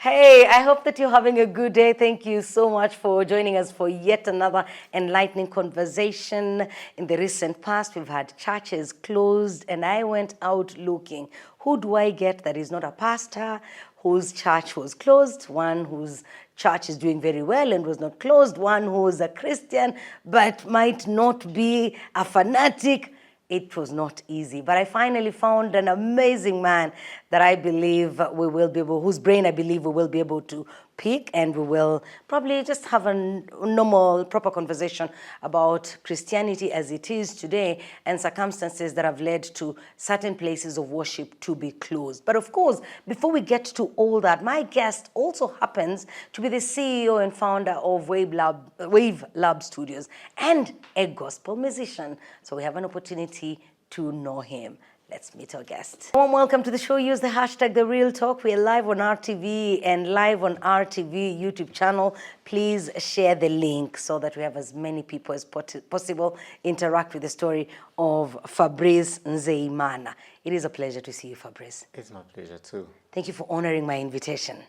Hey, I hope that you're having a good day. Thank you so much for joining us for yet another enlightening conversation. In the recent past, we've had churches closed, and I went out looking. Who do I get that is not a pastor, whose church was closed, one whose church is doing very well and was not closed, one who is a Christian but might not be a fanatic? It was not easy, but I finally found an amazing man that I believe we will be able, whose brain I believe we will be able to pick, and we will probably just have a normal, proper conversation about Christianity as it is today and circumstances that have led to certain places of worship to be closed. But of course, before we get to all that, my guest also happens to be the CEO and founder of Wave Lab Studios and a gospel musician. So we have an opportunity to know him. Let's meet our guest. Warm welcome to the show. Use the hashtag The Real Talk. We are live on RTV and live on RTV YouTube channel. Please share the link so that we have as many people as possible interact with the story of Fabrice Nzeyimana. It is a pleasure to see you, Fabrice. It's my pleasure too. Thank you for honoring my invitation.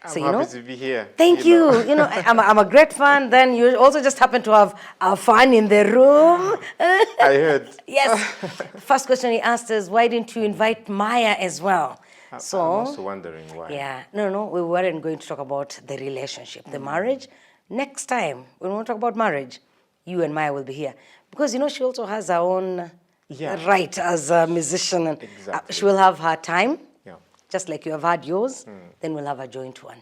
I'm happy to be here. Thank you. I'm a great fan. Then you also just happen to have a fan in the room. I heard. Yes. The first question he asked is, why didn't you invite Maya as well? I'm also wondering why. Yeah. No, we weren't going to talk about the relationship, the marriage. Next time, when we want to talk about marriage, you and Maya will be here. Because, she also has her own right as a musician. And exactly. She will have her time. Just like you have had yours, then we'll have a joint one.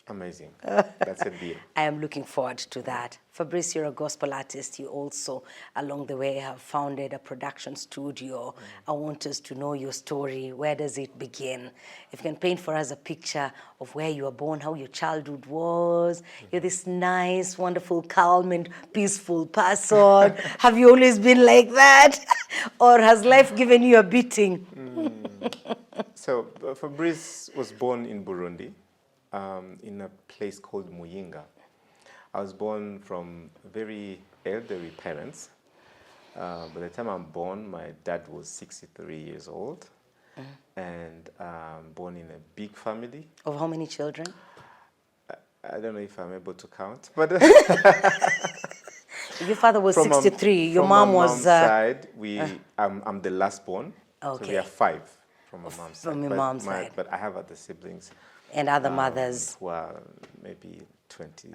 Amazing. That's a deal. I am looking forward to that. Fabrice, you're a gospel artist. You also, along the way, have founded a production studio. I want us to know your story. Where does it begin? If you can paint for us a picture of where you were born, how your childhood was. You're this nice, wonderful, calm and peaceful person. Have you always been like that? Or has life given you a beating? So, Fabrice was born in Burundi, in a place called Muyinga. I was born from very elderly parents. By the time I'm born, my dad was 63 years old, and born in a big family. Of how many children? I don't know if I'm able to count, but your father was 63. Your mom was. From my mom's side, I'm the last born. Okay. So we are 5 from my mom's side. From your mom's side. But I have other siblings. And other mothers. Who are maybe 20.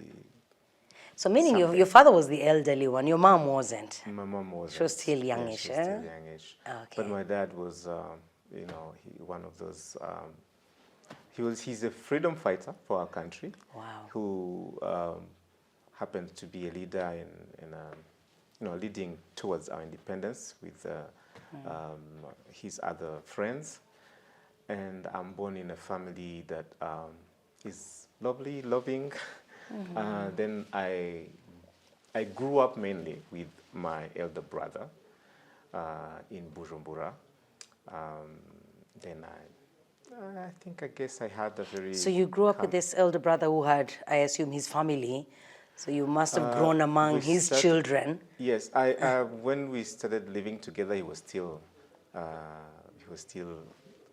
So meaning your father was the elderly one, your mom wasn't? My mom wasn't. She was still youngish, yeah, she was still youngish. Okay. But my dad was, one of those, he's a freedom fighter for our country. Wow. Who happened to be a leader in leading towards our independence with his other friends. And I'm born in a family that is lovely, loving. Then I grew up mainly with my elder brother in Bujumbura. Then I guess I had a very... So you grew up with this elder brother who had, I assume, his family. So you must have grown among his children. Yes, when we started living together, he was still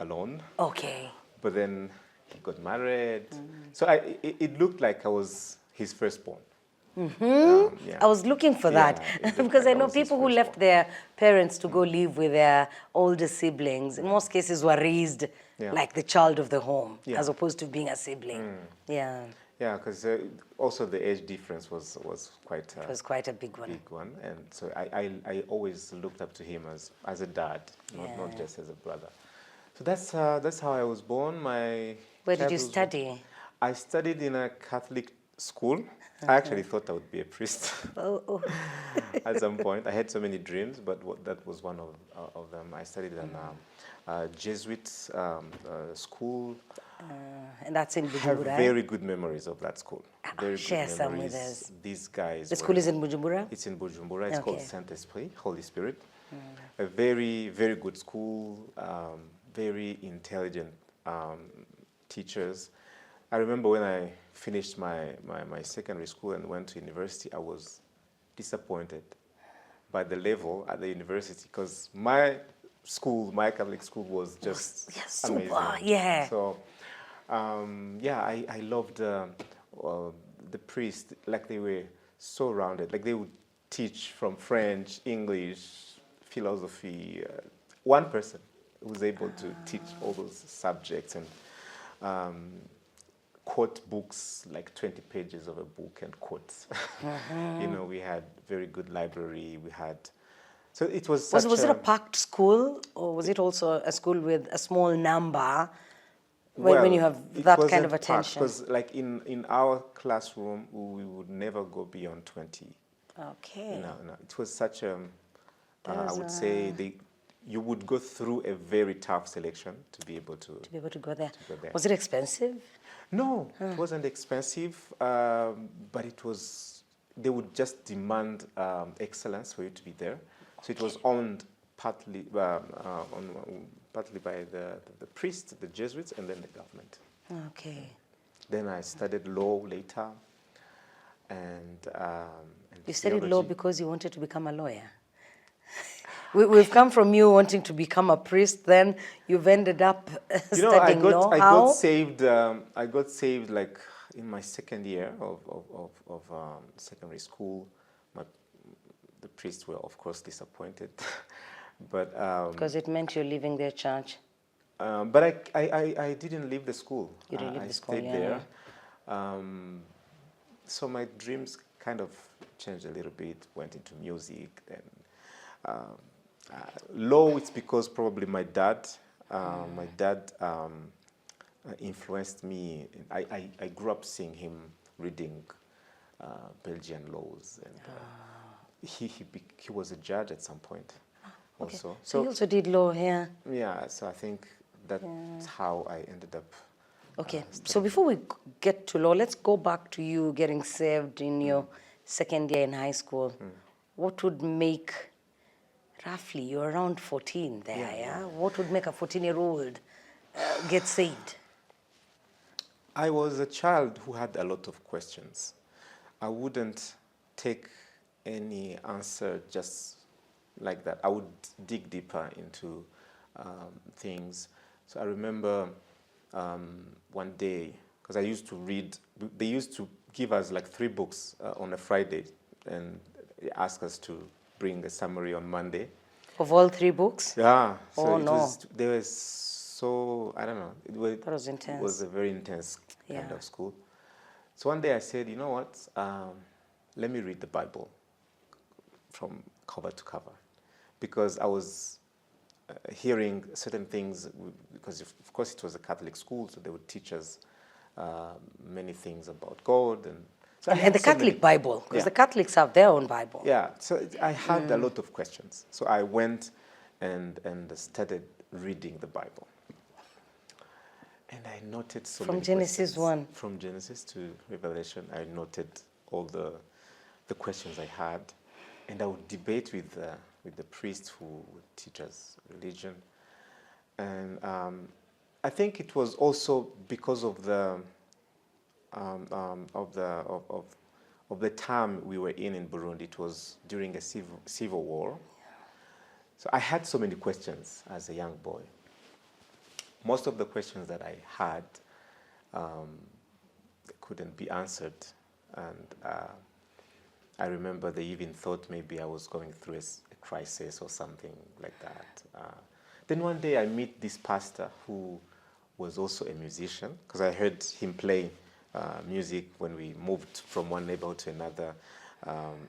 alone. Okay. But then he got married. So it looked like I was his firstborn. I was looking for that because I know people who left their parents to go live with their older siblings, in most cases were raised like the child of the home as opposed to being a sibling. Yeah, because also the age difference was quite... it was quite a big one. And so I always looked up to him as a dad, not just as a brother. So that's how I was born. Where did you study? I studied in a Catholic school. I actually thought I would be a priest at some point. I had so many dreams, but that was one of them. I studied in a Jesuit school. And that's in Bujumbura? I have very good memories of that school. Very Share good some memories. with us. These guys. The school is in Bujumbura? It's in Bujumbura. It's called Saint-Esprit, Holy Spirit. A very, very good school. Very intelligent teachers. I remember when I finished my secondary school and went to university, I was disappointed by the level at the university because my Catholic school was just amazing. Yeah. So Yeah, I loved the priests, like they were so rounded. Like they would teach from French, English, philosophy. One person was able to teach all those subjects and quote books, like 20 pages of a book and quotes. You know, we had very good library. We had, so it was such Was it a packed school, or was it also a school with a small number when you have that kind of attention? Because like in our classroom, we would never go beyond 20. Okay. No, it was such a, I would say you would go through a very tough selection to be able to go there. Was it expensive? No, it wasn't expensive, but it was, they would just demand excellence for you to be there. So it was owned partly partly by the priests, the Jesuits, and then the government. Okay. Then I studied law later, and you studied law because you wanted to become a lawyer? We've come from you wanting to become a priest, then you've ended up studying law. I got saved. I got saved like in my second year of secondary school. The priests were, of course, disappointed, but because it meant you're leaving their church. But I didn't leave the school. You didn't leave the school, I stayed there. So my dreams kind of changed a little bit. Went into music and. Law, it's because probably my dad influenced me. I grew up seeing him reading Belgian laws, and he was a judge at some point also. Okay. So you also did law here? Yeah, so I think that's how I ended up. Okay, so before we get to law, let's go back to you getting saved in your second year in high school. What would make, roughly, you're around 14 there, yeah? What would make a 14-year-old get saved? I was a child who had a lot of questions. I wouldn't take any answer just like that. I would dig deeper into things. So I remember one day, because I used to read, they used to give us like 3 books on a Friday, and they asked us to bring a summary on Monday. Of all 3 books? Yeah. So oh, no. They were so, I don't know. That was intense. It was a very intense kind of school. So one day I said, you know what, let me read the Bible from cover to cover. Because I was hearing certain things, because of course it was a Catholic school, so they would teach us many things about God. And the Catholic Bible, because the Catholics have their own Bible. Yeah, so I had a lot of questions. So I went and started reading the Bible. And I noted so many questions. From Genesis 1? From Genesis to Revelation, I noted all the questions I had. And I would debate with the priests who would teach us religion. And I think it was also because of the time we were in Burundi. It was during a civil war. So I had so many questions as a young boy. Most of the questions that I had couldn't be answered. And I remember they even thought maybe I was going through a crisis or something like that. Then one day I meet this pastor who was also a musician, because I heard him play music when we moved from one neighborhood to another.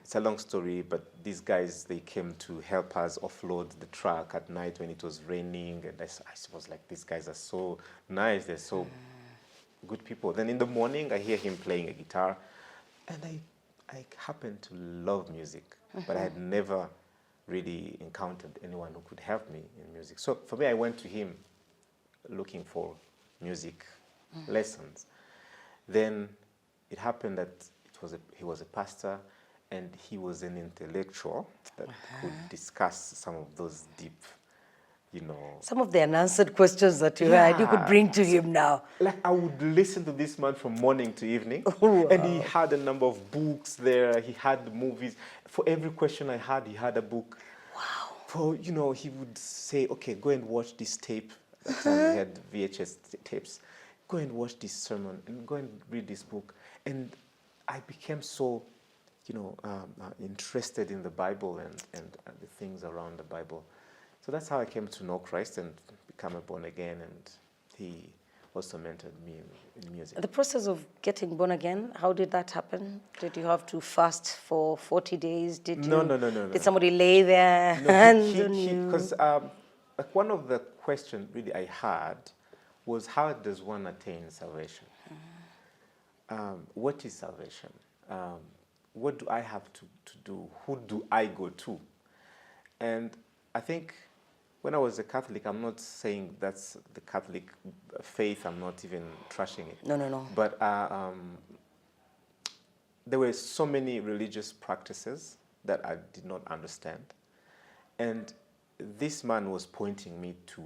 It's a long story, but these guys, they came to help us offload the truck at night when it was raining. And I was like, these guys are so nice. They're so good people. Then in the morning, I hear him playing a guitar. And I happened to love music, but I had never really encountered anyone who could help me in music. So for me, I went to him looking for music lessons. Then it happened that he was a pastor, and he was an intellectual that could discuss some of those deep, some of the unanswered questions that you had, you could bring to him now. Like I would listen to this man from morning to evening, and he had a number of books there. He had movies. For every question I had, he had a book. Wow. He would say, okay, go and watch this tape. That time we had VHS tapes. go and watch this sermon and go and read this book. And I became so, interested in the Bible and the things around the Bible. So that's how I came to know Christ and become a born again, and he also mentored me in music. The process of getting born again, how did that happen? Did you have to fast for 40 days? No. Did somebody lay their hands on you? Because one of the questions really I had was, how does one attain salvation? What is salvation? What do I have to do? Who do I go to? And I think when I was a Catholic, I'm not saying that's the Catholic faith, I'm not even trashing it. No. But there were so many religious practices that I did not understand. And this man was pointing me to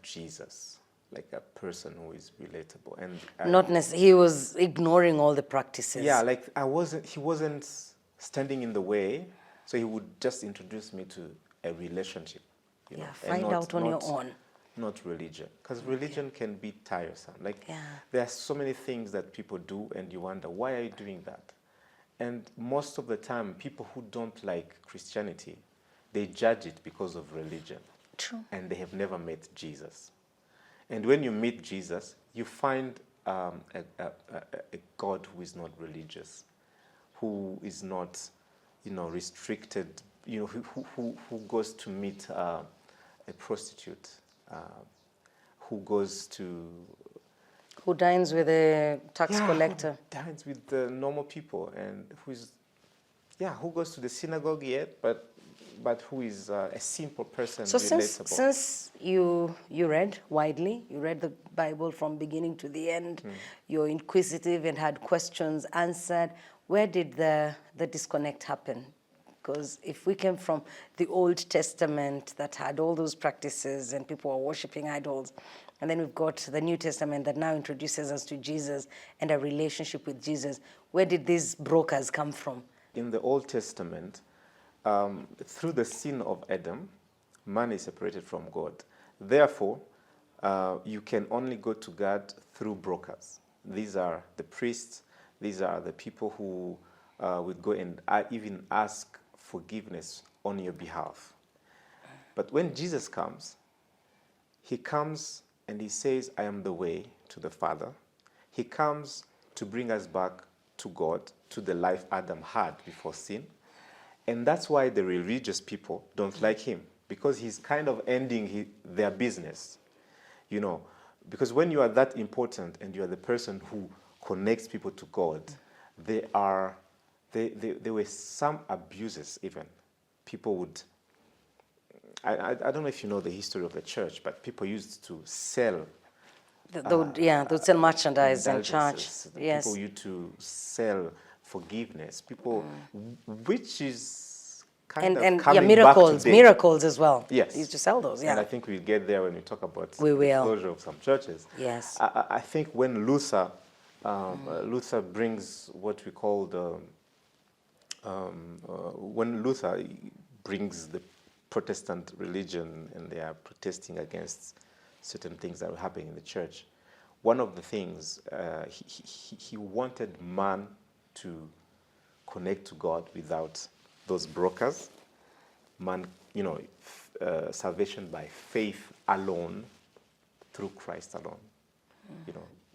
Jesus, like a person who is relatable. And Not necessarily, he was ignoring all the practices. Yeah, like he wasn't standing in the way, so he would just introduce me to a relationship. Find out on your own. Not religion, because religion can be tiresome. Like there are so many things that people do, and you wonder, why are you doing that? And most of the time, people who don't like Christianity, they judge it because of religion. True. And they have never met Jesus. And when you meet Jesus, you find a God who is not religious, who is not, restricted. Who goes to meet a prostitute, who dines with a tax collector, who dines with the normal people, and who goes to the synagogue yet, but who is a simple person, so relatable. Since you read widely, you read the Bible from beginning to the end, you're inquisitive and had questions answered, where did the disconnect happen? Because if we came from the Old Testament that had all those practices and people were worshiping idols, and then we've got the New Testament that now introduces us to Jesus and a relationship with Jesus, where did these brokers come from? In the Old Testament, through the sin of Adam, man is separated from God. Therefore, you can only go to God through brokers. These are the priests. These are the people who would go and even ask forgiveness on your behalf. But when Jesus comes, he comes and he says, I am the way to the Father. He comes to bring us back to God, to the life Adam had before sin. And that's why the religious people don't like him, because he's kind of ending their business. Because when you are that important and you are the person who connects people to God, there were some abuses even. People would, I don't know if you know the history of the church, but people used to sell. They would sell merchandise in church. Yes. People used to sell forgiveness. People, which is kind of coming miracles, back today. Miracles as well. Yes. They used to sell those, And I think we'll get there when we talk about the closure of some churches. Yes. I think when Luther brings what we call when Luther brings the Protestant religion and they are protesting against certain things that were happening in the church, one of the things, he wanted man to connect to God without those brokers. Man, salvation by faith alone, through Christ alone,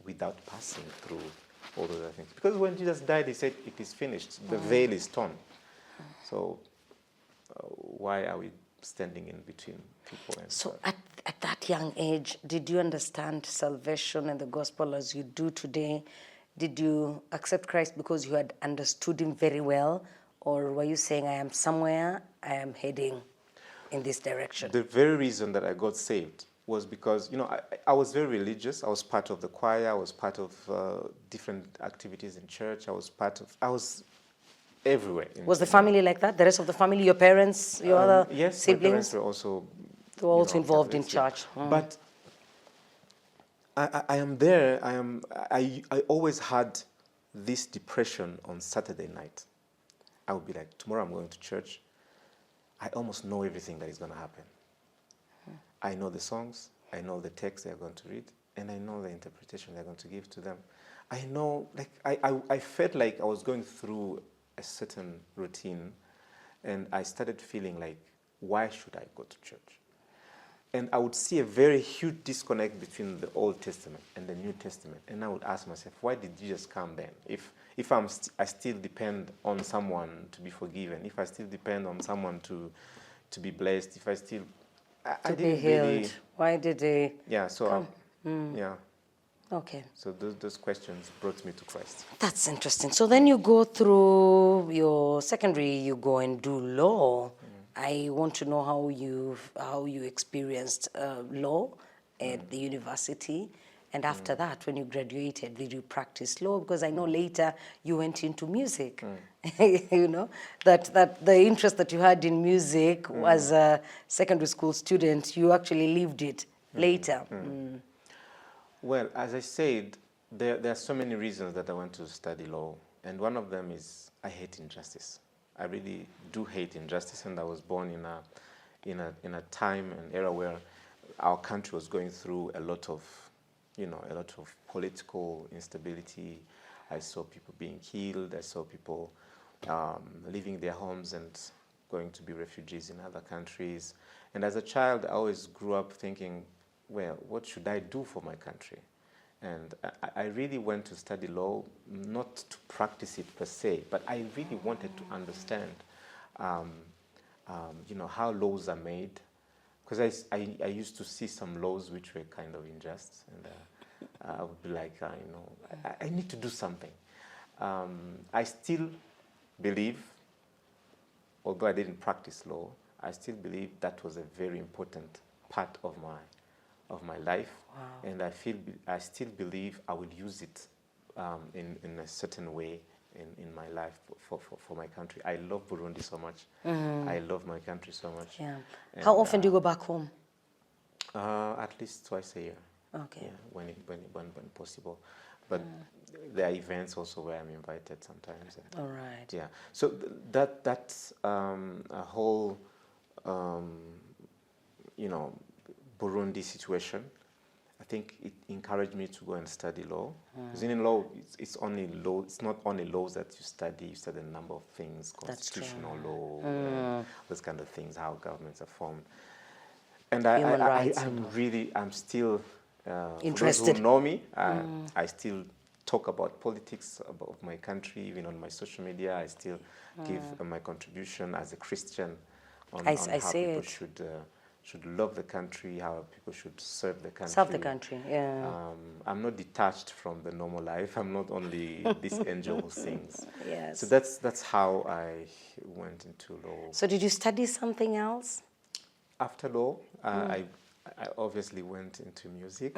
without passing through all those other things. Because when Jesus died, he said, it is finished. The veil is torn. So why are we standing in between people? So at that young age, did you understand salvation and the gospel as you do today? Did you accept Christ because you had understood him very well? Or were you saying, I am somewhere, I am heading in this direction? The very reason that I got saved was because, I was very religious. I was part of the choir. I was part of different activities in church. I was everywhere. Was the family like that? The rest of the family, your parents, your other yes, siblings? My parents were also, they were also involved in church. But I am there. I always had this depression on Saturday night. I would be like, tomorrow I'm going to church. I almost know everything that is going to happen. I know the songs. I know the text they're going to read. and I know the interpretation they're going to give to them. I know, like, I felt like I was going through a certain routine, and I started feeling like, why should I go to church? And I would see a very huge disconnect between the Old Testament and the New Testament. And I would ask myself, why did Jesus come then? If I still depend on someone to be forgiven, if I still depend on someone to be blessed, if I still... I be didn't healed. really... Why did they Yeah, so... Yeah. Okay. So those questions brought me to Christ. That's interesting. So then you go through your secondary, you go and do law. I want to know how you experienced law at the university. And after that, when you graduated, did you practice law? Because I know later you went into music. You know, that the interest that you had in music as a secondary school student, you actually lived it later. Well, as I said, there are so many reasons that I went to study law, and one of them is I hate injustice. I really do hate injustice, and I was born in a time and era where our country was going through a lot of political instability. I saw people being killed. I saw people leaving their homes and going to be refugees in other countries. And as a child, I always grew up thinking, well, what should I do for my country? And I really went to study law, not to practice it per se, but I really wanted to understand, how laws are made. Because I used to see some laws which were kind of unjust, and I would be like, I need to do something. I still believe, although I didn't practice law, I still believe that was a very important part of my life. Wow. And I still believe I will use it in a certain way in my life for my country. I love Burundi so much. I love my country so much. Yeah. And, How often do you go back home? At least twice a year. Okay. Yeah, when possible. But there are events also where I'm invited sometimes. All right. Yeah. So that's a whole, Burundi situation. I think it encouraged me to go and study law. Because in law, it's only law. It's not only laws that you study. You study a number of things, constitutional law, and those kind of things, how governments are formed. And I'm still interested. For those who know me, I still talk about politics of my country, even on my social media. I still give my contribution as a Christian on how people should love the country, how people should serve the country. Serve the country, yeah. I'm not detached from the normal life. I'm not only this angel who sings. Yes. So that's how I went into law. So did you study something else? After law, I obviously went into music.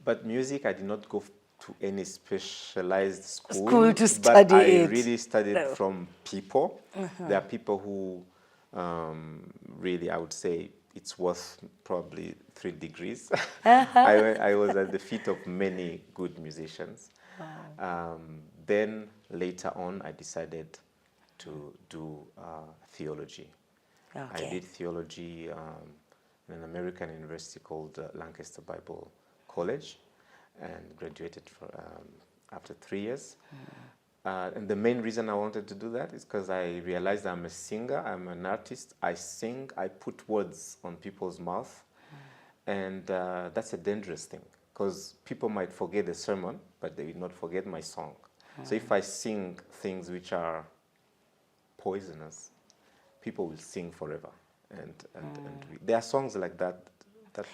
But music, I did not go to any specialized school To study but I it. really studied from people. There are people who really, I would say, it's worth probably 3 degrees. I was at the feet of many good musicians. Wow. Then later on, I decided to do theology. Okay. I did theology in an American university called Lancaster Bible College, and graduated after 3 years. And the main reason I wanted to do that is because I realized I'm a singer, I'm an artist. I sing, I put words on people's mouth, and that's a dangerous thing, because people might forget the sermon, but they will not forget my song. So if I sing things which are poisonous, people will sing forever. And there are songs like that.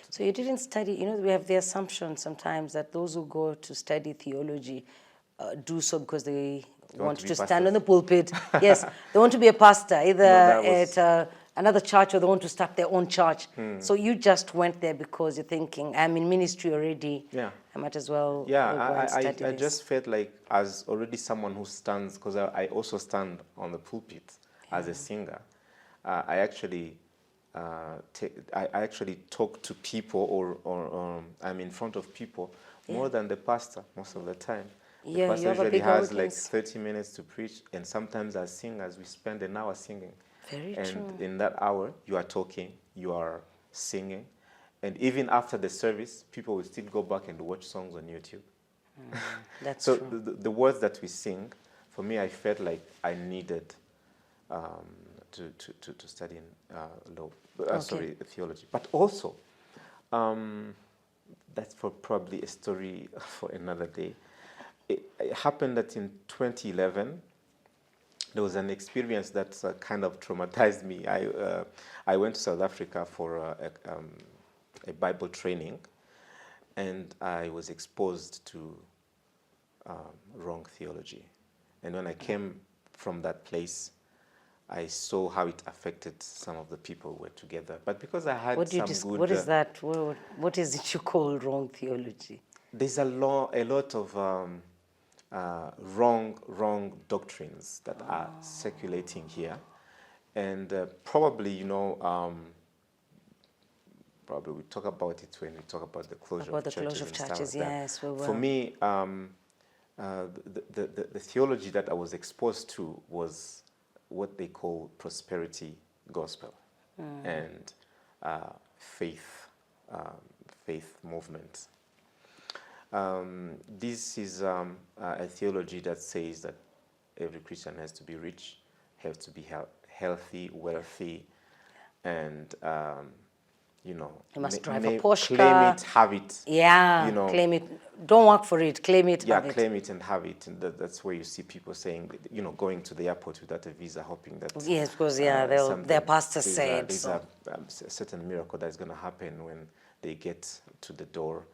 So you didn't study, we have the assumption sometimes that those who go to study theology do so because they want to stand on the pulpit. Yes, they want to be a pastor, either at another church or they want to start their own church. So you just went there because you're thinking, I'm in ministry already. Yeah. I might as well go and study this. I just felt like as already someone who stands, because I also stand on the pulpit as a singer. I actually talk to people or I'm in front of people more than the pastor most of the time. The pastor usually has like 30 minutes to preach, and sometimes as singers we spend an hour singing. Very true. And in that hour you are talking, you are singing, And even after the service, people will still go back and watch songs on YouTube. That's So true. the words that we sing, for me, I felt like I needed to study in law, sorry, theology. But also, that's for probably a story for another day. It happened that in 2011, there was an experience that kind of traumatized me. I went to South Africa for a Bible training, and I was exposed to wrong theology. And when I came from that place, I saw how it affected some of the people who were together. But because I had What good... is that? What is it you call wrong theology? There's a lot of wrong doctrines that are circulating here. And probably, you know, probably we talk about it when we talk about the closure of churches. About the closure of churches, yes, we will. For me, the theology that I was exposed to was what they call prosperity gospel and faith movement. This is a theology that says that every Christian has to be rich, has to be healthy, wealthy, and you know, you must drive a Porsche claim car. it, have it. Yeah, you know, claim it. Don't work for it. Claim it. Yeah, have it. claim it and have it. And that's where you see people saying, you know, going to the airport without a visa, hoping that Yes, because their pastor said there's so. a certain miracle that's going to happen when they get to the door.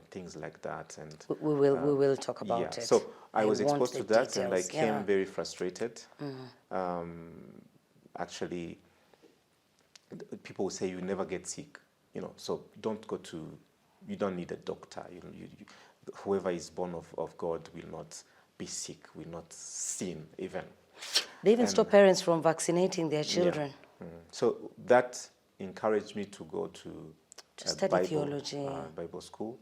Things like that, and we will talk about it. So I was exposed to that, details. and I came very frustrated. Actually, people say you never get sick, you know. So don't go to. You don't need a doctor. Whoever is born of God will not be sick, will not sin even. They even stop parents from vaccinating their children. Yeah. So that encouraged me to go to study theology. Bible school,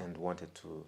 and wanted to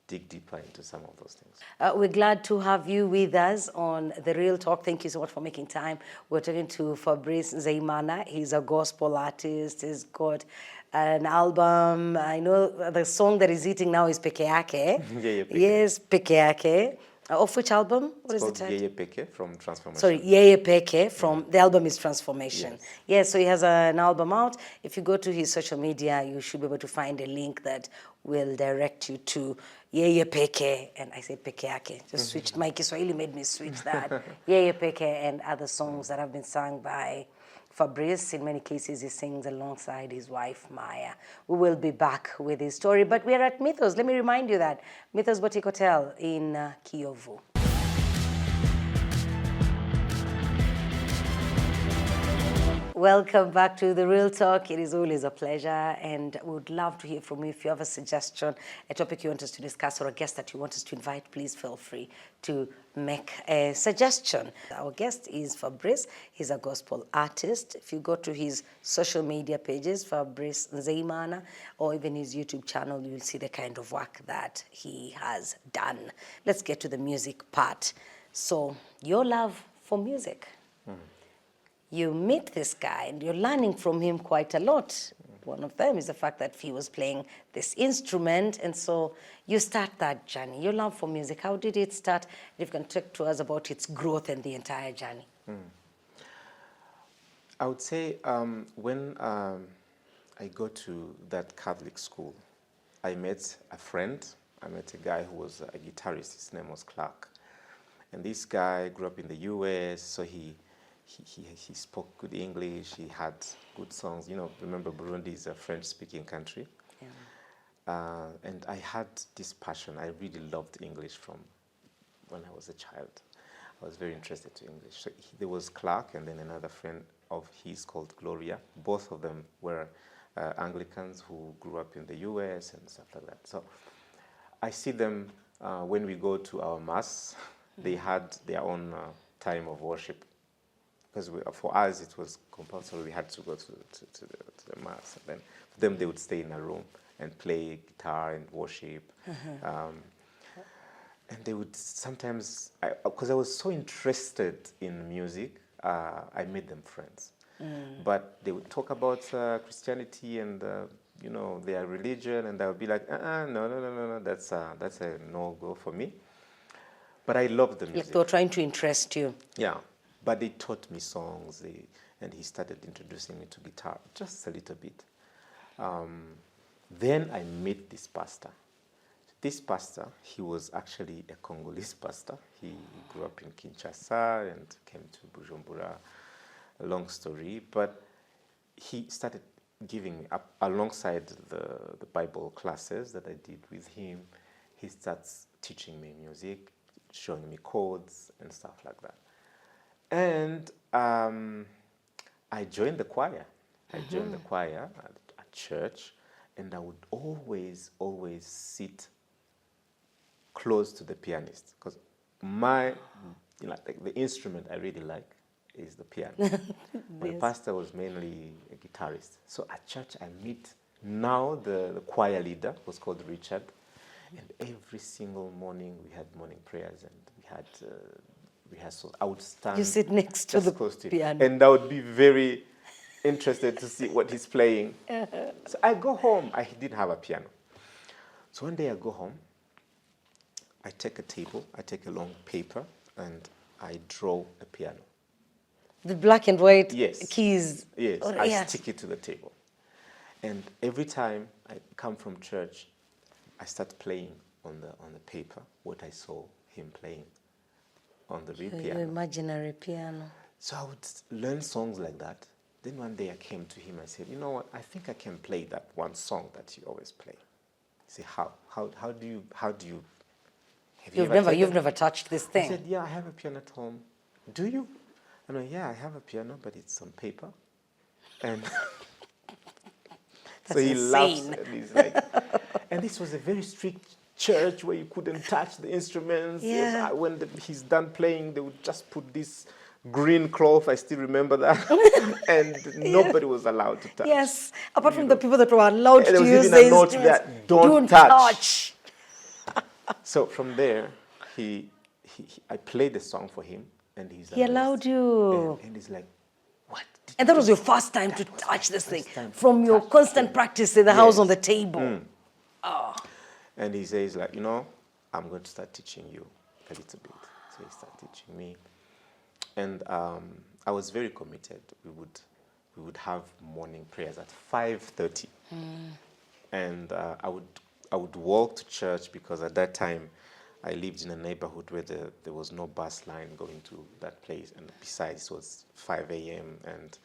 dig deeper into some of those things. We're glad to have you with us on The Real Talk. Thank you so much for making time. We're talking to Fabrice Nzeyimana. He's a gospel artist. He's got an album. I know the song that he's hitting now is Peke Yake. Yeye Peke. Yes, Peke Yake. Of which album? What is the title? Yeye Peke from Transformation. Sorry, Yeye Peke from the album is Transformation. Yes, so he has an album out. If you go to his social media, you should be able to find a link that will direct you to Yeye Peke, and I say Peke Yake. Just switched. My Kiswahili made me switch that. Yeye Peke and other songs that have been sung by Fabrice. In many cases, he sings alongside his wife, Maya. We will be back with his story, but we are at Mythos. Let me remind you that Mythos Boutique Hotel in Kiyovu. Welcome back to The Real Talk. It is always a pleasure, and we would love to hear from you. If you have a suggestion, a topic you want us to discuss, or a guest that you want us to invite, please feel free to make a suggestion. Our guest is Fabrice. He's a gospel artist. If you go to his social media pages, Fabrice Nzeyimana, or even his YouTube channel, you'll see the kind of work that he has done. Let's get to the music part. So, your love for music. You meet this guy and you're learning from him quite a lot. One of them is the fact that he was playing this instrument, and so you start that journey. Your love for music, how did it start? If you can talk to us about its growth and the entire journey. I would say when I go to that Catholic school, I met a friend. I met a guy who was a guitarist. His name was Clark. And this guy grew up in the US, so he spoke good English. He had good songs. You know, remember Burundi is a French-speaking country. Yeah. And I had this passion. I really loved English from when I was a child. I was very interested in English. So there was Clark and then another friend of his called Gloria. Both of them were Anglicans who grew up in the US and stuff like that. So I see them when we go to our mass. They had their own time of worship. Because for us, it was compulsory. We had to go to the mass. And then for them, they would stay in a room and play guitar and worship. And they would sometimes, because I was so interested in music, I made them friends. But they would talk about Christianity and their religion, and I would be like, no, that's a no-go for me. But I loved the music. Like they were trying to interest you. Yeah, but they taught me songs, and he started introducing me to guitar, just a little bit. Then I met this pastor. This pastor, he was actually a Congolese pastor. He grew up in Kinshasa and came to Bujumbura. A long story, but he started giving up alongside the Bible classes that I did with him. He starts teaching me music, showing me chords and stuff like that. And I joined the choir. I joined the choir at church, and I would always sit close to the pianist, because the instrument I really like is the piano. My pastor was mainly a guitarist. So at church I meet now the choir leader, was called Richard, and every single morning we had morning prayers and we had rehearsals. I would stand. You sit next to the piano. And I would be very interested to see what he's playing. So I go home. I didn't have a piano. So one day I go home, I take a table, I take a long paper, and I draw a piano. The black and white keys. Yes, I stick it to the table. And every time I come from church, I start playing on the paper what I saw him playing on the real piano. Your imaginary piano. So I would learn songs like that. Then one day I came to him and said, you know what, I think I can play that one song that you always play. He said, how do you You've never touched this thing. I said, yeah, I have a piano at home. Do you? I'm like, yeah, I have a piano, but it's on paper. And so he laughs and he's like, and this was a very strict church where you couldn't touch the instruments. Yeah. And when he's done playing, they would just put this green cloth, I still remember that, and nobody was allowed to touch. Yes, apart from the people that were allowed to use the there was even a note instruments. there, don't touch. So from there, I played the song for him, and he allowed you. And he's like, what? And that was your first time to touch this thing, from your constant practice in the house on the table. Oh. And he says, like, I'm going to start teaching you a little bit. So he started teaching me. And I was very committed. We would have morning prayers at 5:30. And I would walk to church, because at that time I lived in a neighborhood where there was no bus line going to that place. And besides, it was 5 a.m. and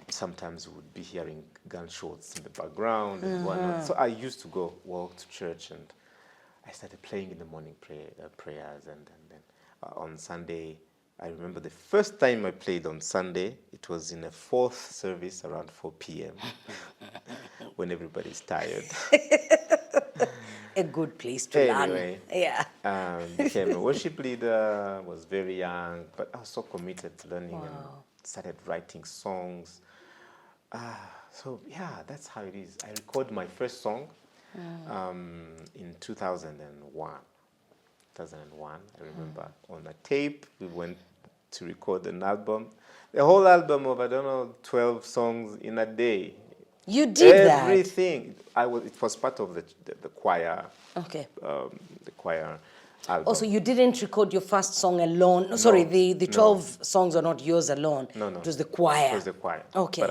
sometimes we would be hearing gunshots in the background and whatnot. So I used to walk to church, and I started playing in the morning prayers. And then on Sunday, I remember the first time I played on Sunday, it was in a fourth service around 4 p.m. when everybody's tired. A good place to learn. Yeah. Became a worship leader, was very young, but I was so committed to learning and started writing songs. So yeah, that's how it is. I recorded my first song in 2001. 2001, I remember, on a tape. We went to record an album. The whole album of, 12 songs in a day. You did everything. It was part of the choir. Okay. The choir album. Also, you didn't record your first song alone. No, sorry, the 12 songs are not yours alone. No. It was the choir. It was the choir. Okay. But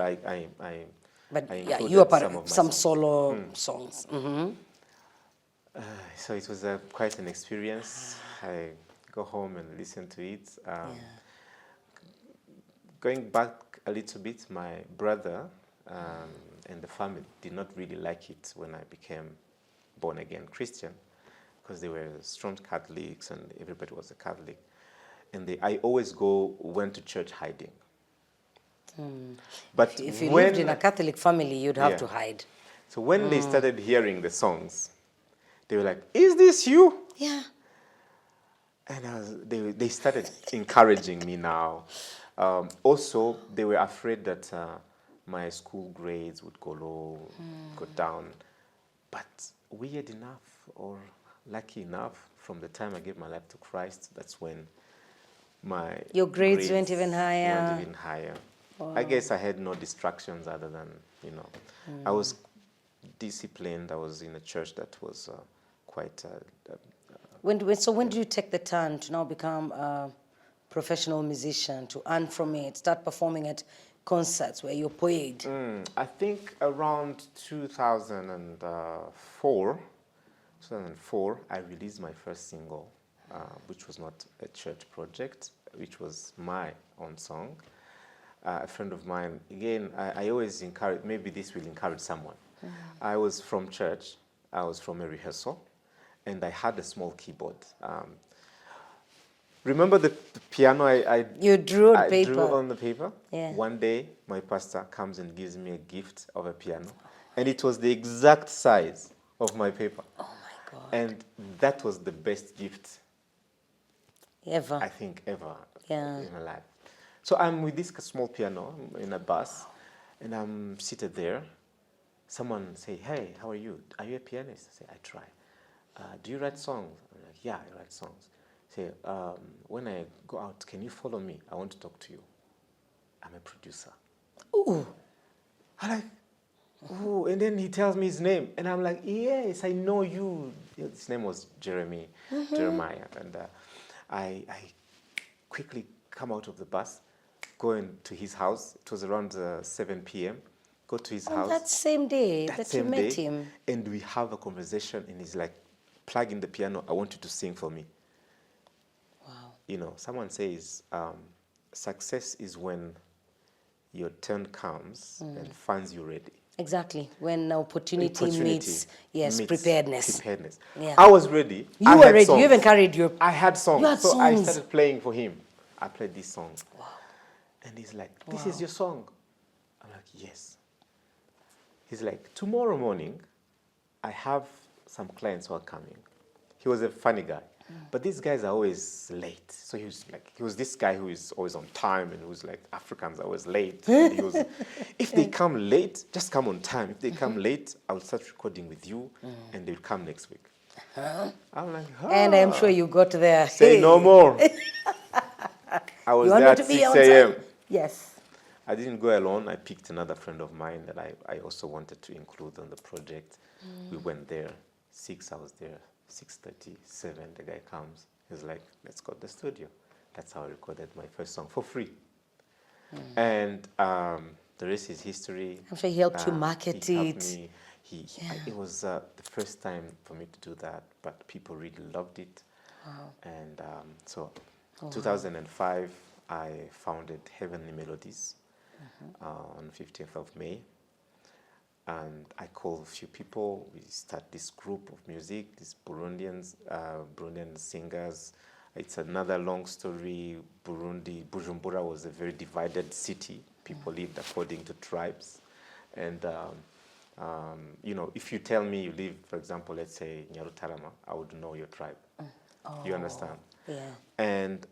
I you were part of some solo songs. So it was quite an experience. I go home and listen to it. Going back a little bit, my brother and the family did not really like it when I became born-again Christian, because they were strong Catholics and everybody was a Catholic. And I always went to church hiding. But if you lived in a Catholic family, you'd have to hide. So when they started hearing the songs, they were like, "Is this you?" Yeah. And they started encouraging me now. Also, they were afraid that my school grades would go low, go down. But weird enough, or lucky enough, from the time I gave my life to Christ, that's when your grades went even higher. I guess I had no distractions other than, you know, I was disciplined. I was in a church that was quite... when do you take the turn to now become a professional musician, to earn from it, start performing at concerts where you're paid? I think around 2004, I released my first single, which was not a church project, which was my own song. A friend of mine, again, I always encourage, maybe this will encourage someone. I was from church, I was from a rehearsal, and I had a small keyboard. Remember the piano You drew on I paper? drew on the paper? Yeah. One day, my pastor comes and gives me a gift of a piano, and it was the exact size of my paper. Oh my God. And that was the best gift Ever? I think ever Yeah. in my life. So I'm with this small piano in a bus, and I'm seated there. Someone say, "Hey, how are you? Are you a pianist?" I say, "I try." "Do you write songs?" I'm like, "Yeah, I write songs." Say, "When I go out, can you follow me? I want to talk to you. I'm a producer." Ooh. I'm like, "Ooh," and then he tells me his name, and I'm like, "Yes, I know you." His name was Jeremiah, and I quickly come out of the bus, go into his house. It was around 7 p.m. Go to his house. That same day That that same you met day, him. and we have a conversation, and he's like, "Plug in the piano. I want you to sing for me." Wow. You know, someone says, success is when your turn comes and finds you ready. Exactly. When opportunity meets preparedness. Yeah. I was ready. You were ready. You even carried your... I had songs. You had so I songs. started playing for him. I played this song. Wow. And he's like, "This is your song." I'm like, "Yes." He's like, "Tomorrow morning, I have some clients who are coming." He was a funny guy. But these guys are always late. So he was this guy who is always on time, and who's like, Africans are always late. And he was, "If they come late, just come on time. If they come late, I'll start recording with you, and they'll come next week." I'm like, And I'm sure you got there. Say no more. I was You there wanted at to be 6 on a.m. time? Yes. I didn't go alone. I picked another friend of mine that I also wanted to include on the project. We went there. 6, I was there. 6:37, the guy comes. He's like, "Let's go to the studio." That's how I recorded my first song for free. And the rest is history. I'm sure he helped you market He it. helped me. It was the first time for me to do that, but people really loved it. Wow. And so 2005, I founded Heavenly Melodies on 15th of May. And I called a few people. We start this group of music, these Burundian singers. It's another long story. Bujumbura was a very divided city. People lived according to tribes. And, you know, if you tell me you live, for example, let's say Nyarutarama, I would know your tribe. You understand? Yeah. And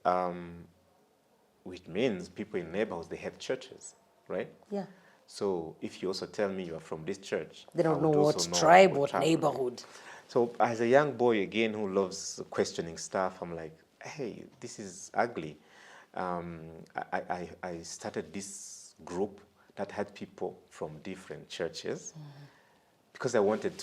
which means people in neighborhoods, they have churches, right? Yeah. So if you also tell me you are from this church, They don't I know would what also know tribe, what what neighborhood. So as a young boy, again, who loves questioning stuff, I'm like, "Hey, this is ugly." I started this group that had people from different churches because I wanted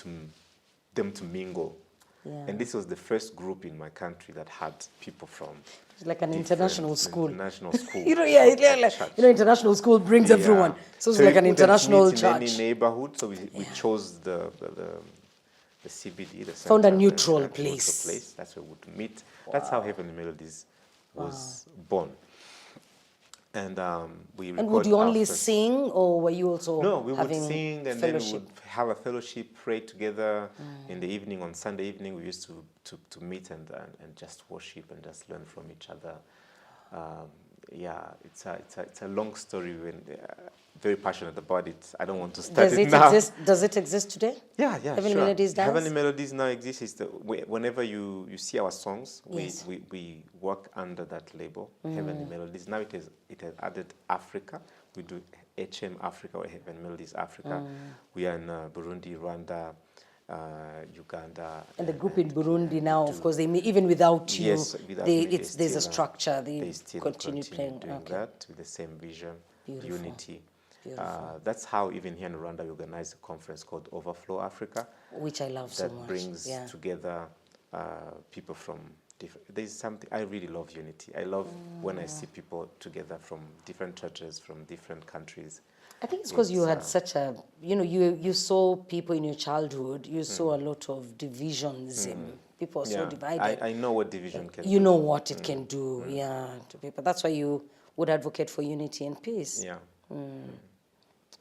them to mingle. Yeah. And this was the first group in my country that had people from It's like an international school. International school. You know, yeah, international school brings everyone. So it's like an international church. In church. any neighborhood, so we chose the CBD, the Found a center, neutral that place. That's where we would meet. That's how Heavenly Melodies was born. And we And would you record only our first- sing, or were you also No, we would having sing, and fellowship? then we would have a fellowship, pray together in the evening. On Sunday evening, we used to meet and just worship and just learn from each other. Yeah, it's a long story. When very passionate about it. I don't want to start it now. Does it exist today? Yeah, Heavenly sure. Melodies does? Heavenly Melodies now exists. Is whenever you see our songs, Yes. we work under that label, Heavenly Melodies. Now it has added Africa. We do HM Africa or Heavenly Melodies Africa. We are in Burundi, Rwanda, Uganda. And the group in Burundi now, of course, even without you, Yes, without me, there's a structure. They still continue playing. doing Okay. that with the same vision. Beautiful. unity. Beautiful. That's how even here in Rwanda we organize a conference called Overflow Africa. Which I love so much. That brings Yeah. together people from different. There's something I really love unity. I love when I see people together from different churches, from different countries. I think it's because you had such a, you saw people in your childhood, you saw a lot of divisions. People are so divided. I know what division can do. You know what it can do, to people. That's why you would advocate for unity and peace. Yeah.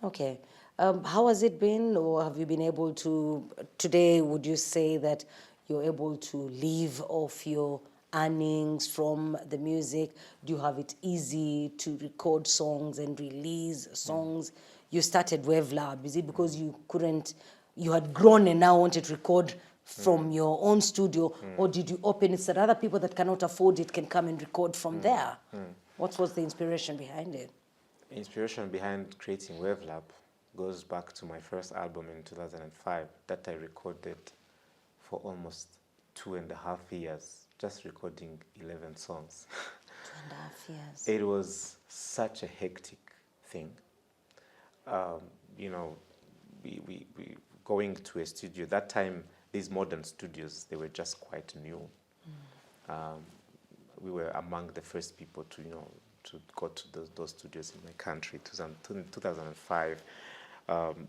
Okay. How has it been, or have you been able to, today, would you say that you're able to live off your earnings from the music? Do you have it easy to record songs and release songs? You started Wave Lab, is it because you had grown and now wanted to record from your own studio, or did you open it so that other people that cannot afford it can come and record from there? What was the inspiration behind it? Inspiration behind creating Wave Lab goes back to my first album in 2005 that I recorded for almost 2.5 years, just recording 11 songs. 2.5 years. It was such a hectic thing. We going to a studio. That time, these modern studios, they were just quite new. We were among the first people to go to those studios in my country. 2005,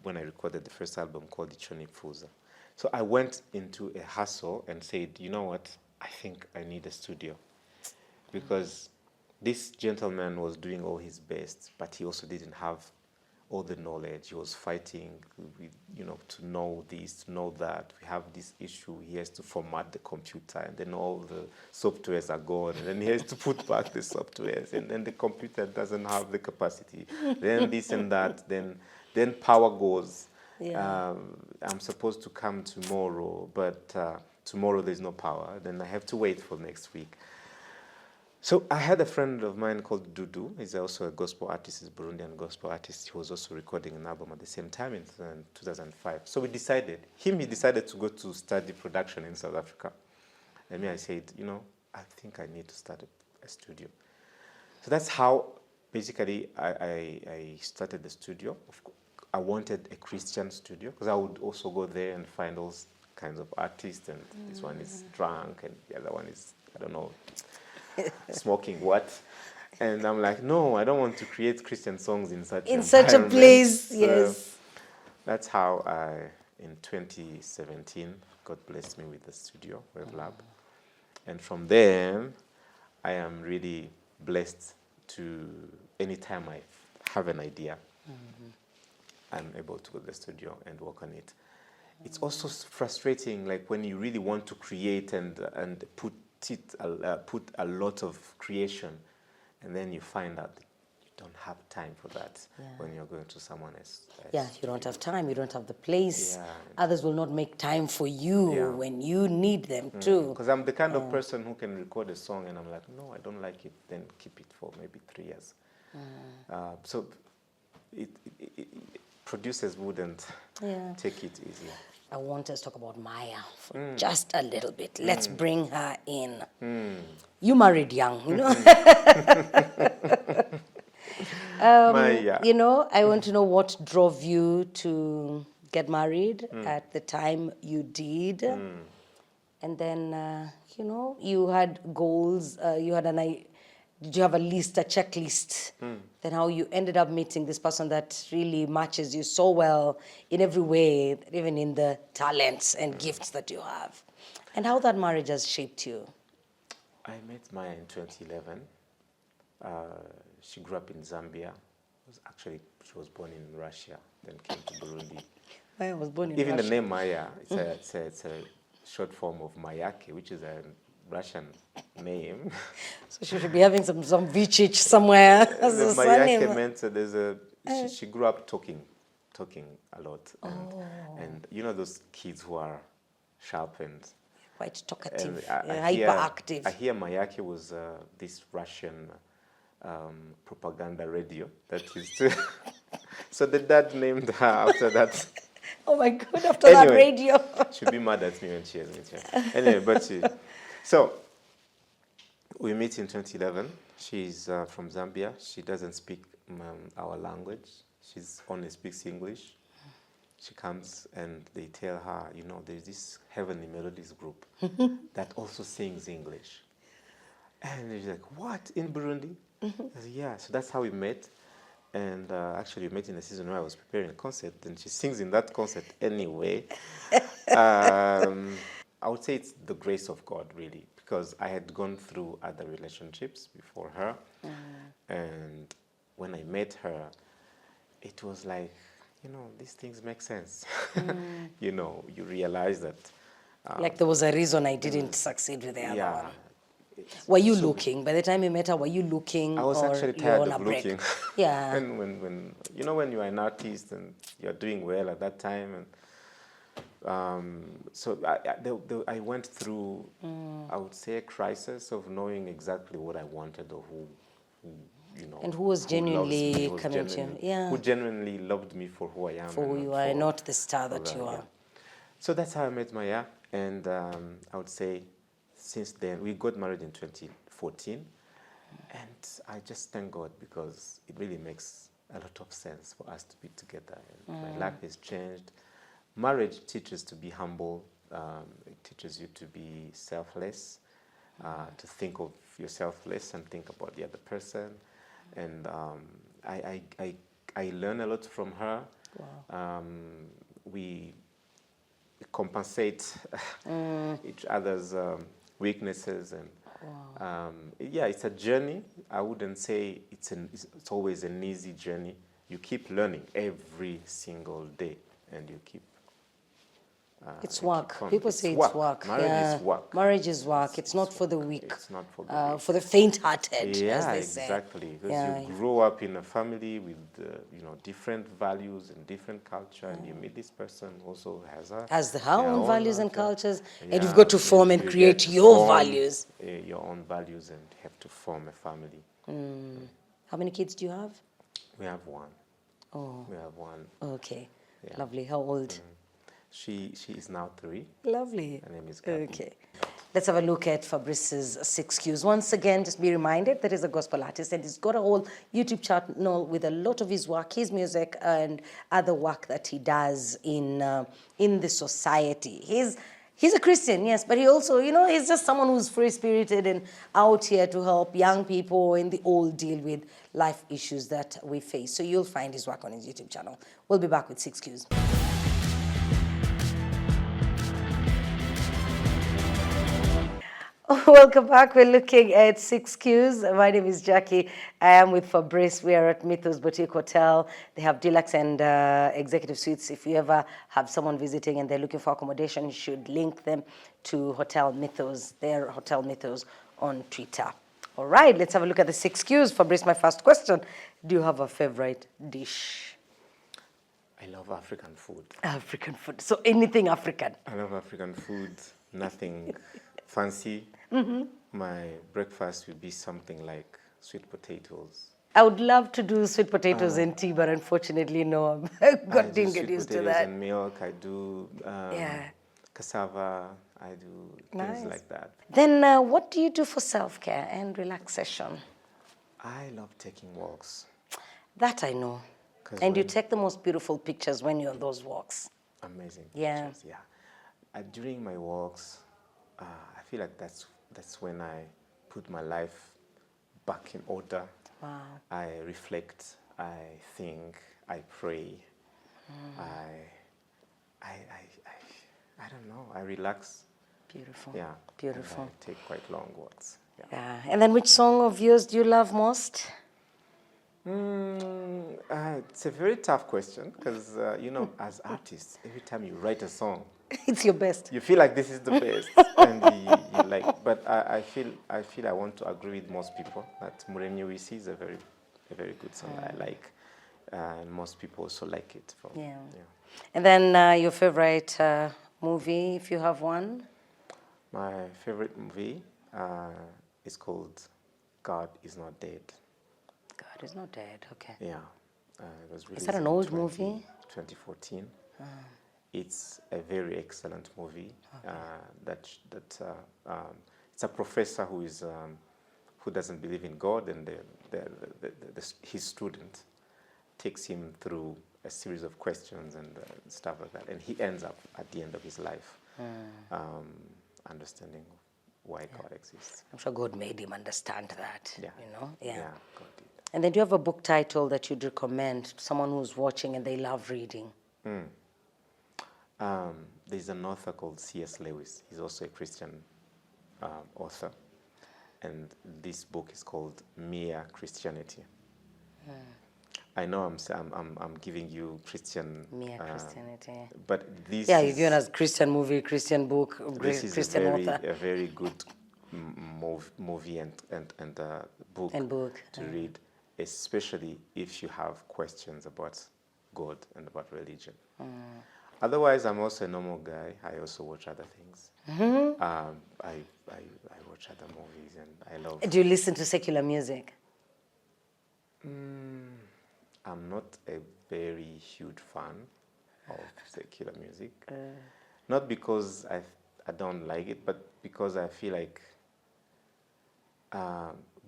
when I recorded the first album called Ichoni Fuza. So I went into a hustle and said, you know what, I think I need a studio. Because this gentleman was doing all his best, but he also didn't have all the knowledge. He was fighting with, to know this, to know that. We have this issue. He has to format the computer, and then all the softwares are gone, and then he has to put back the softwares, and then the computer doesn't have the capacity. Then this and that, then power goes. Yeah. I'm supposed to come tomorrow, but tomorrow there's no power. Then I have to wait for next week. So I had a friend of mine called Dudu. He's also a gospel artist. He's a Burundian gospel artist. He was also recording an album at the same time in 2005. So he decided to go to study production in South Africa. And me, I said, I think I need to start a studio. So that's how basically I started the studio. I wanted a Christian studio because I would also go there and find all kinds of artists, and this one is drunk and the other one is, I don't know, smoking what. And I'm like, no, I don't want to create Christian songs in such a place. Yes. That's how in 2017, God blessed me with the studio, Wave Lab. And from then, I am really blessed to, anytime I have an idea, I'm able to go to the studio and work on it. It's also frustrating, like when you really want to create and put a lot of creation, and then you find out that you don't have time for that when you're going to someone else. Yeah, you don't have time, you don't have the place. Yeah. Others will not make time for you when you need them too. Because I'm the kind of person who can record a song and I'm like, no, I don't like it, then keep it for maybe 3 years. So producers wouldn't take it easy. I want us to talk about Maya for just a little bit. Let's bring her in. You married young, Maya. I want to know what drove you to get married at the time you did. And then, you had goals, did you have a checklist? Then how you ended up meeting this person that really matches you so well in every way, even in the talents and gifts that you have. And how that marriage has shaped you. I met Maya in 2011. She grew up in Zambia. She was born in Russia, then came to Burundi. Maya was born in Even Russia. the name Maya, it's a short form of Mayake, which is a Russian name. So she should be having some Vicic somewhere. The Mayake meant she grew up talking a lot. And those kids who are sharp and quite talkative, hyperactive. I hear Mayake was this Russian propaganda radio that used to... So the dad named her after that. Oh my God, after that radio. She'll be mad at me when she hears me. Anyway, so we meet in 2011. She's from Zambia. She doesn't speak our language. She only speaks English. She comes and they tell her, you know, there's this Heavenly Melodies group that also sings English. And she's like, what, in Burundi? I said, yeah, so that's how we met. And actually, we met in a season where I was preparing a concert, and she sings in that concert anyway. I would say it's the grace of God, really, because I had gone through other relationships before her. And when I met her, it was like, you know, these things make sense. You know, you realize that. Like there was a reason I didn't succeed with the other Yeah. one. Were you looking? By the time you met her, were you looking? I was or actually you were tired on of a break? looking. Yeah. when you know, when you are an artist and you're doing well at that time, and so I went through, I would say, a crisis of knowing exactly what I wanted, or who you know, And who was who loves me, genuinely who was coming to you? genuinely- Yeah. who genuinely loved me for who I am, For who and you not are, for- not the star for that you are. yeah. So that's how I met Maya, and I would say since then we got married in 2014, and I just thank God because it really makes a lot of sense for us to be together. And my life has changed. Marriage teaches to be humble. It teaches you to be selfless, to think of yourself less and think about the other person. And I learn a lot from her. Wow. We compensate each other's weaknesses, and yeah, it's a journey. I wouldn't say it's always an easy journey. You keep learning every single day, and you keep. It's you work. keep on. People say it's work. Marriage is work. Marriage is work. It's not for the weak. It's not for the weak. For the faint-hearted, as Yeah, they say. exactly. Because Yeah. you grow up in a family with you know, different values and different culture, and you meet this person who also has Her own values and cultures, and you've Yeah, got to form and you create get to your form, values. your own values, and have to form a family. How many kids do you have? We have one. Oh, We have one. okay. Yeah. Lovely. How old? She is now 3. Lovely. Her name is Gabby. Okay. Let's have a look at Fabrice's 6 Qs. Once again, just be reminded that he's a gospel artist and he's got a whole YouTube channel with a lot of his work, his music, and other work that he does in the society. He's a Christian, yes, but he also, you know, he's just someone who's free-spirited and out here to help young people and the old deal with life issues that we face. So you'll find his work on his YouTube channel. We'll be back with 6 Qs. Welcome back. We're looking at 6 Qs. My name is Jackie. I am with Fabrice. We are at Mythos Boutique Hotel. They have deluxe and executive suites. If you ever have someone visiting and they're looking for accommodation, you should link them to Hotel Mythos. They're Hotel Mythos on Twitter. All right, let's have a look at the 6 Qs. Fabrice, my first question. Do you have a favorite dish? I love African food. African food. So anything African? I love African food. Nothing fancy. My breakfast would be something like sweet potatoes. I would love to do sweet potatoes and tea, but unfortunately, no. I God do didn't sweet get used to potatoes that. and milk. I do Yeah. cassava. I do things Nice. like that. Then what do you do for self-care and relaxation? I love taking walks. That I know. 'Cause And you when- take the most beautiful pictures when you're on those walks. Amazing Yeah. pictures. Yeah. During my walks, I feel like that's when I put my life back in order. Wow. I reflect. I think. I pray. I don't know. I relax. Beautiful. Yeah. Beautiful. And I take quite long walks. Yeah. Yeah. And then which song of yours do you love most? It's a very tough question because, you know, as artists, every time you write a song, It's your best. you feel like this is the best, and you like. But I feel I want to agree with most people that Muremye Wisi is a very good song. I like, and most people also like it. Yeah. And then your favorite movie, if you have one? My favorite movie is called God Is Not Dead. God is Not Dead. Okay. Yeah, it was released Is that an in old movie? 2014. It's a very excellent movie. It's a professor who is who doesn't believe in God, and his student takes him through a series of questions and stuff like that, and he ends up at the end of his life understanding why God exists. I'm sure God made him understand that. Yeah. You know. Yeah. Yeah, God did. And then do you have a book title that you'd recommend to someone who's watching and they love reading? There's an author called C.S. Lewis. He's also a Christian author, and this book is called Mere Christianity. I know I'm giving you Christian. Mere Christianity. But this Yeah, you're giving us Christian movie, Christian book, this is Christian author. a very good movie and book, to read, especially if you have questions about God and about religion. Otherwise, I'm also a normal guy. I also watch other things. I watch other movies, and I love. Do you listen to secular music? I'm not a very huge fan of secular music. Not because I don't like it, but because I feel like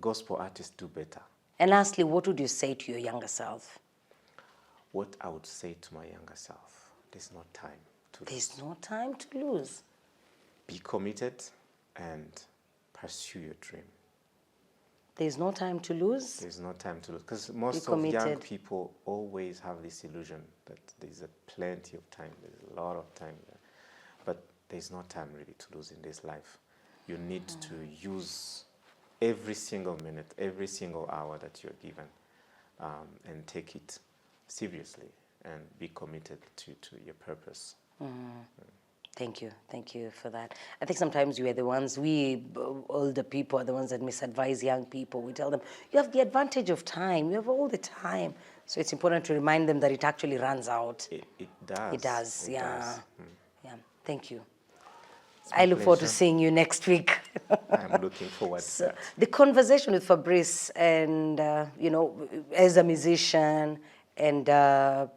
gospel artists do better. And lastly, what would you say to your younger self? What I would say to my younger self, there's no time to lose. There's no time to lose. Be committed and pursue your dream. There's no time to lose. There's no time to lose, because most of young people always have this illusion that there's plenty of time, there's a lot of time there. But there's no time really to lose in this life. You need to use every single minute, every single hour that you're given, and take it seriously and be committed to your purpose. Thank you for that. I think sometimes we are the ones, we older people are the ones that misadvise young people. We tell them, you have the advantage of time, you have all the time. So it's important to remind them that it actually runs out. It does. It does, yeah. Does. Yeah, thank you. I look forward to seeing you next week. I'm looking forward to that. The conversation with Fabrice and, as a musician and a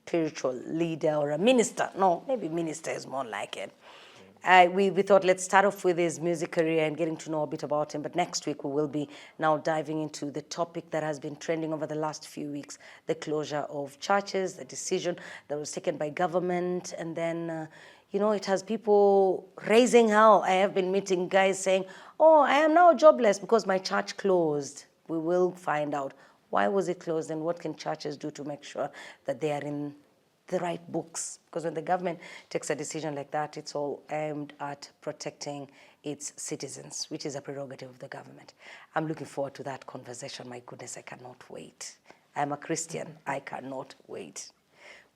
spiritual leader or a minister. No, maybe minister is more like it. We thought let's start off with his music career and getting to know a bit about him. But next week we will be now diving into the topic that has been trending over the last few weeks, the closure of churches, the decision that was taken by government. And then, it has people raising hell. I have been meeting guys saying, oh, I am now jobless because my church closed. We will find out. Why was it closed, and what can churches do to make sure that they are in the right books? Because when the government takes a decision like that, it's all aimed at protecting its citizens, which is a prerogative of the government. I'm looking forward to that conversation. My goodness, I cannot wait. I'm a Christian. I cannot wait.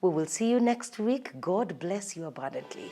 We will see you next week. God bless you abundantly.